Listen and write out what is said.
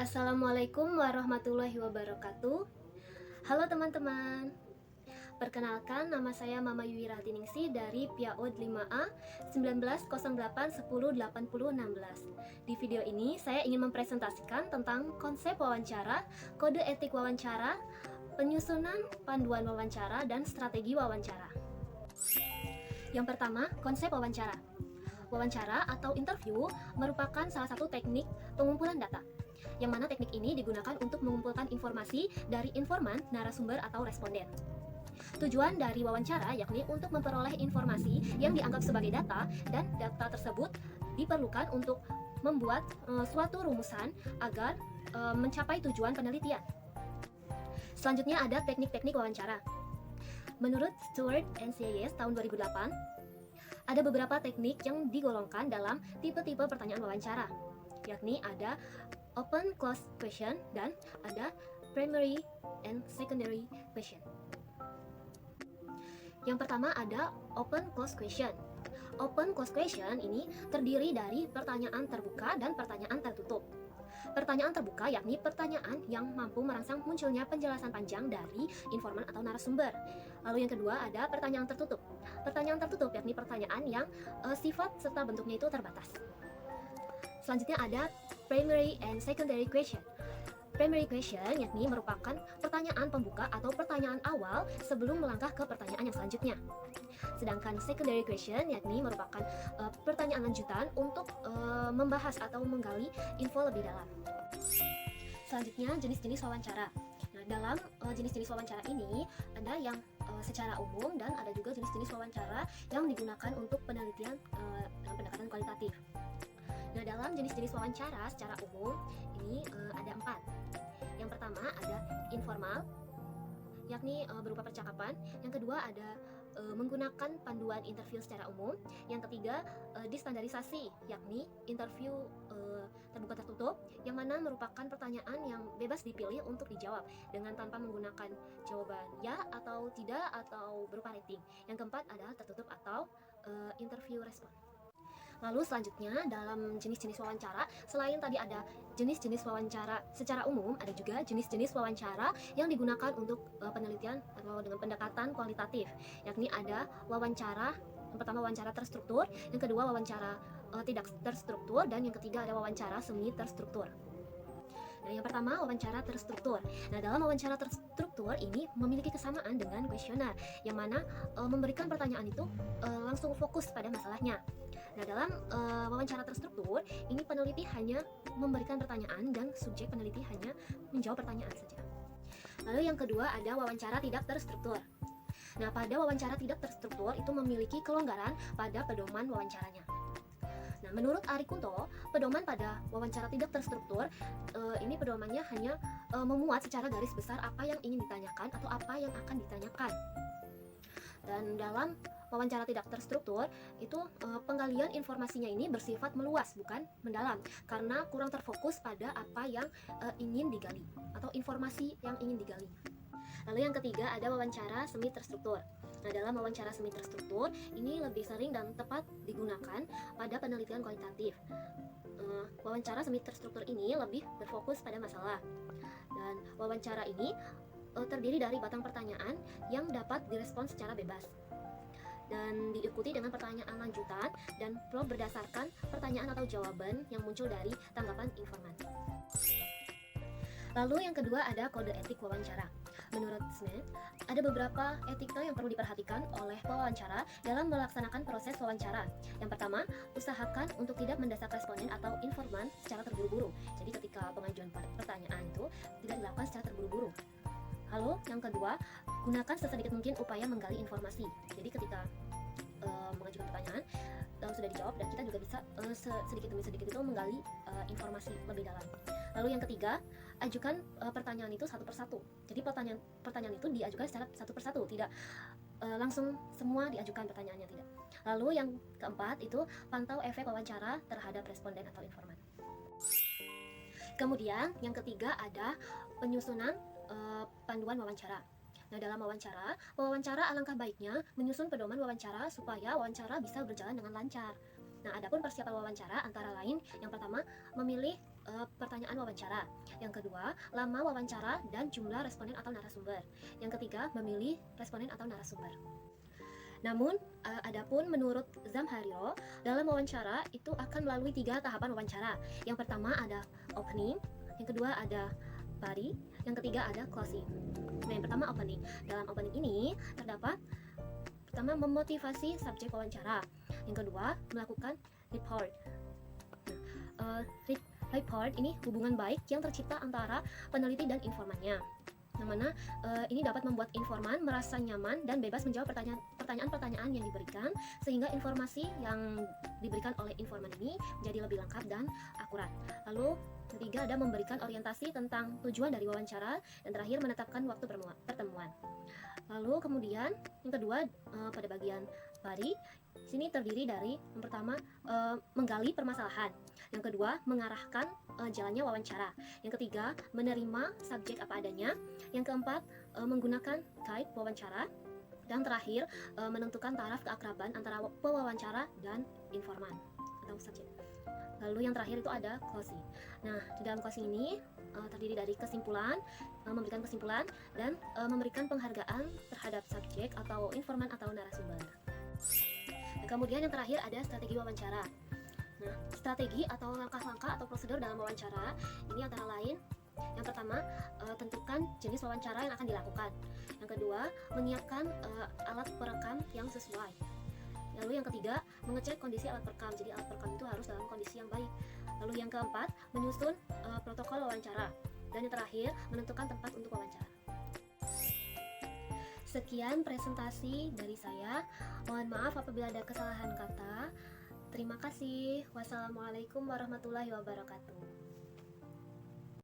Assalamualaikum warahmatullahi wabarakatuh. Halo teman-teman. Perkenalkan, nama saya Mama Yui Rahtiningsih dari PIAUD 5A 1908108016. Di video ini saya ingin mempresentasikan tentang konsep wawancara, kode etik wawancara, penyusunan panduan wawancara, dan strategi wawancara. Yang pertama, konsep wawancara. Wawancara atau interview merupakan salah satu teknik pengumpulan data, yang mana teknik ini digunakan untuk mengumpulkan informasi dari informan, narasumber, atau responden. Tujuan dari wawancara yakni untuk memperoleh informasi yang dianggap sebagai data, dan data tersebut diperlukan untuk membuat suatu rumusan agar mencapai tujuan penelitian. Selanjutnya ada teknik-teknik wawancara. Menurut Stewart and Sayers tahun 2008, ada beberapa teknik yang digolongkan dalam tipe-tipe pertanyaan wawancara, yakni ada open close question dan ada primary and secondary question. Yang pertama ada open close question. Open close question ini terdiri dari pertanyaan terbuka dan pertanyaan tertutup. Pertanyaan terbuka yakni pertanyaan yang mampu merangsang munculnya penjelasan panjang dari informan atau narasumber. Lalu yang kedua ada pertanyaan tertutup. Pertanyaan tertutup yakni pertanyaan yang sifat serta bentuknya itu terbatas. Selanjutnya ada primary and secondary question. Primary question yakni merupakan pertanyaan pembuka atau pertanyaan awal sebelum melangkah ke pertanyaan yang selanjutnya. Sedangkan secondary question yakni merupakan pertanyaan lanjutan untuk membahas atau menggali info lebih dalam. Selanjutnya jenis-jenis wawancara. Nah, dalam jenis-jenis wawancara ini ada yang secara umum dan ada juga jenis-jenis wawancara yang digunakan untuk penelitian dalam pendekatan kualitatif. Nah, dalam jenis-jenis wawancara secara umum ini ada 4. Yang pertama ada informal, yakni berupa percakapan. Yang kedua ada menggunakan panduan interview secara umum. Yang ketiga distandarisasi, yakni interview terbuka tertutup, yang mana merupakan pertanyaan yang bebas dipilih untuk dijawab dengan tanpa menggunakan jawaban ya atau tidak atau berupa rating. Yang keempat adalah tertutup atau interview respon. Lalu selanjutnya dalam jenis-jenis wawancara, selain tadi ada jenis-jenis wawancara secara umum, ada juga jenis-jenis wawancara yang digunakan untuk penelitian atau dengan pendekatan kualitatif, yakni ada wawancara, yang pertama wawancara terstruktur, yang kedua wawancara tidak terstruktur, dan yang ketiga ada wawancara semi terstruktur. Nah, yang pertama wawancara terstruktur. Nah, dalam wawancara terstruktur ini memiliki kesamaan dengan kuesioner, yang mana memberikan pertanyaan itu langsung fokus pada masalahnya. Nah, dalam wawancara terstruktur ini peneliti hanya memberikan pertanyaan dan subjek peneliti hanya menjawab pertanyaan saja. Lalu yang kedua ada wawancara tidak terstruktur. Nah, pada wawancara tidak terstruktur itu memiliki kelonggaran pada pedoman wawancaranya. Nah, menurut Ari Kunto, pedoman pada wawancara tidak terstruktur ini pedomannya hanya memuat secara garis besar apa yang ingin ditanyakan atau apa yang akan ditanyakan. Dan dalam wawancara tidak terstruktur itu penggalian informasinya ini bersifat meluas bukan mendalam, karena kurang terfokus pada apa yang ingin digali atau informasi yang ingin digali. Lalu yang ketiga ada wawancara semi terstruktur. Nah, dalam wawancara semi terstruktur ini lebih sering dan tepat digunakan pada penelitian kualitatif. Wawancara semi terstruktur ini lebih berfokus pada masalah, dan wawancara ini terdiri dari batang pertanyaan yang dapat direspons secara bebas dan diikuti dengan pertanyaan lanjutan dan prompt berdasarkan pertanyaan atau jawaban yang muncul dari tanggapan informan. Lalu yang kedua ada kode etik wawancara. Menurut Smith, ada beberapa etika yang perlu diperhatikan oleh pewawancara dalam melaksanakan proses wawancara. Yang pertama, usahakan untuk tidak mendesak responden atau informan secara terburu-buru. Jadi ketika pengajuan pertanyaan itu tidak dilakukan secara terburu-buru. Lalu yang kedua, gunakan sesedikit mungkin upaya menggali informasi. Jadi ketika mengajukan pertanyaan sudah dijawab, dan kita juga bisa sedikit demi sedikit itu menggali informasi lebih dalam. Lalu yang ketiga, ajukan pertanyaan itu satu persatu. Jadi pertanyaan itu diajukan secara satu persatu, tidak langsung semua diajukan pertanyaannya, tidak. Lalu yang keempat itu pantau efek wawancara terhadap responden atau informan. Kemudian yang ketiga ada penyusunan panduan wawancara. Nah, dalam wawancara alangkah baiknya menyusun pedoman wawancara supaya wawancara bisa berjalan dengan lancar. Nah, adapun persiapan wawancara antara lain yang pertama memilih pertanyaan wawancara. Yang kedua, lama wawancara dan jumlah responden atau narasumber. Yang ketiga, memilih responden atau narasumber. Namun, adapun menurut Zamhariro, dalam wawancara itu akan melalui 3 tahapan wawancara. Yang pertama ada opening, yang kedua ada body, yang ketiga ada closing. Nah, yang pertama opening. Dalam opening ini terdapat pertama memotivasi subjek wawancara, yang kedua melakukan report. Report ini hubungan baik yang tercipta antara peneliti dan informannya, yang mana ini dapat membuat informan merasa nyaman dan bebas menjawab pertanyaan-pertanyaan yang diberikan, sehingga informasi yang diberikan oleh informan ini menjadi lebih lengkap dan akurat. Lalu ketiga ada memberikan orientasi tentang tujuan dari wawancara, dan terakhir menetapkan waktu pertemuan. Lalu kemudian yang kedua pada bagian body, sini terdiri dari yang pertama menggali permasalahan, yang kedua mengarahkan jalannya wawancara, yang ketiga menerima subjek apa adanya, yang keempat menggunakan guide wawancara, dan terakhir menentukan taraf keakraban antara pewawancara dan informan atau subjek. Lalu yang terakhir itu ada closing. Nah, di dalam closing ini terdiri dari kesimpulan, memberikan kesimpulan, dan memberikan penghargaan terhadap subjek atau informan atau narasumber. Nah, kemudian yang terakhir ada strategi wawancara. Nah, strategi atau langkah-langkah atau prosedur dalam wawancara ini antara lain, yang pertama tentukan jenis wawancara yang akan dilakukan. Yang kedua, menyiapkan alat perekam yang sesuai. Lalu yang ketiga, mengecek kondisi alat perekam. Jadi alat perekam itu harus dalam kondisi yang baik. Lalu yang keempat, menyusun protokol wawancara. Dan yang terakhir, menentukan tempat untuk wawancara. Sekian presentasi dari saya. Mohon maaf apabila ada kesalahan kata. Terima kasih. Wassalamualaikum warahmatullahi wabarakatuh.